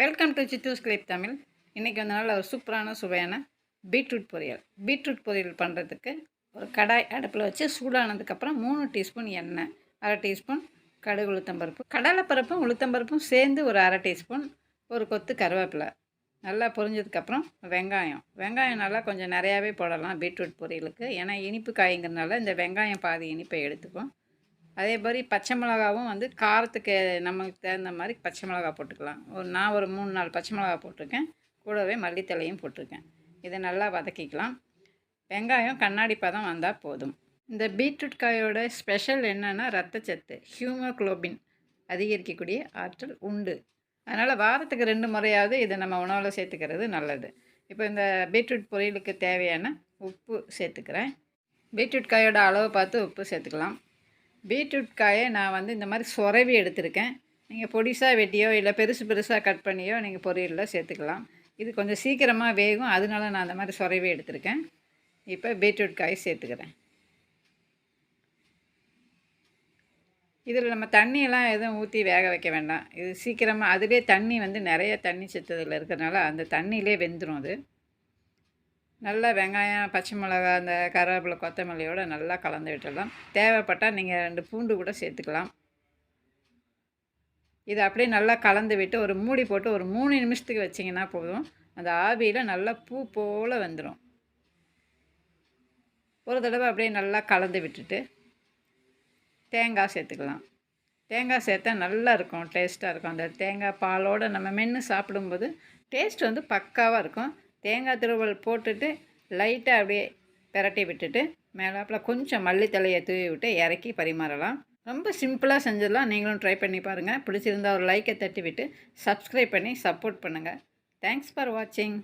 Welcome to சித்தூஸ் clip Tamil. இன்றைக்கி வந்து நல்ல ஒரு சூப்பரான சுவையான பீட்ரூட் பொரியல். பீட்ரூட் பொரியல் பண்ணுறதுக்கு ஒரு கடாய் அடுப்பில் வச்சு சூடானதுக்கப்புறம் 3 டீஸ்பூன் எண்ணெய், அரை டீஸ்பூன் கடுகு உளுத்தம்பருப்பு, கடலைப்பருப்பும் உளுத்தம்பருப்பும் சேர்ந்து ஒரு அரை டீஸ்பூன், ஒரு கொத்து கருவேப்பிலை நல்லா பொரிஞ்சதுக்கப்புறம் வெங்காயம் நல்லா கொஞ்சம் நிறையாவே போடலாம் பீட்ரூட் பொரியலுக்கு. ஏன்னா இனிப்பு காய்ங்கிறதுனால இந்த வெங்காயம் பாதி இனிப்பை எடுத்துக்கும். அதே மாதிரி பச்சை மிளகாவும் வந்து காரத்துக்கு நமக்கு தகுந்த மாதிரி பச்சை மிளகா போட்டுக்கலாம். நான் ஒரு 3-4 பச்சை மிளகா போட்டிருக்கேன். கூடவே மல்லித்தழையும் போட்டிருக்கேன். இதை நல்லா வதக்கிக்கலாம். வெங்காயம் கண்ணாடி பதம் வந்தால் போதும். இந்த பீட்ரூட் காயோட ஸ்பெஷல் என்னென்னா ரத்தச்சத்து, ஹியூமோக்ளோபின் அதிகரிக்கக்கூடிய ஆற்றல் உண்டு. அதனால் வாரத்துக்கு 2 முறையாவது இதை நம்ம உணவில் சேர்த்துக்கிறது நல்லது. இப்போ இந்த பீட்ரூட் பொரியலுக்கு தேவையான உப்பு சேர்த்துக்கிறேன். பீட்ரூட் காயோட அளவு பார்த்து உப்பு சேர்த்துக்கலாம். பீட்ரூட் காயை நான் வந்து இந்த மாதிரி சொரவி எடுத்திருக்கேன். நீங்கள் பொடிசாக வெட்டியோ இல்லை பெருசாக கட் பண்ணியோ நீங்கள் பொரியலில் சேர்த்துக்கலாம். இது கொஞ்சம் சீக்கிரமாக வேகும், அதனால நான் அந்த மாதிரி சொரவி எடுத்திருக்கேன். இப்போ பீட்ரூட் காய் சேர்த்துக்கிறேன். இதில் நம்ம தண்ணியெல்லாம் எதுவும் ஊற்றி வேக வைக்க வேண்டாம். இது சீக்கிரமாக அதிலே தண்ணி வந்து நிறைய தண்ணி சத்ததில் இருக்கிறதுனால அந்த தண்ணியிலே வெந்துடும். அது நல்லா வெங்காயம், பச்சை மிளகா, அந்த கருவேப்பிலை, கொத்தமல்லியோடு நல்லா கலந்து விட்டுடலாம். தேவைப்பட்டால் நீங்கள் 2 பூண்டு கூட சேர்த்துக்கலாம். இதை அப்படியே நல்லா கலந்து விட்டு ஒரு மூடி போட்டு ஒரு 3 நிமிஷத்துக்கு வச்சிங்கன்னா போதும். அந்த ஆவியில் நல்லா பூ போல் வந்துடும். ஒரு தடவை அப்படியே நல்லா கலந்து விட்டுட்டு தேங்காய் சேர்த்துக்கலாம். தேங்காய் சேர்த்தா நல்லா இருக்கும், டேஸ்ட்டாக இருக்கும். அந்த தேங்காய் பாலோடு நம்ம மென்று சாப்பிடும்போது டேஸ்ட் வந்து பக்காவாக இருக்கும். தேங்காய் துருவல் போட்டுட்டு லைட்டாக அப்படியே பிரட்டி விட்டுட்டு மேலாப்பில் கொஞ்சம் மல்லித்தழையை தூவி விட்டு இறக்கி பரிமாறலாம். ரொம்ப சிம்பிளாக செஞ்சிடலாம். நீங்களும் ட்ரை பண்ணி பாருங்கள். பிடிச்சிருந்தால் ஒரு லைக்கை தட்டி விட்டு சப்ஸ்கிரைப் பண்ணி சப்போர்ட் பண்ணுங்கள். தேங்க்ஸ் ஃபார் வாட்சிங்.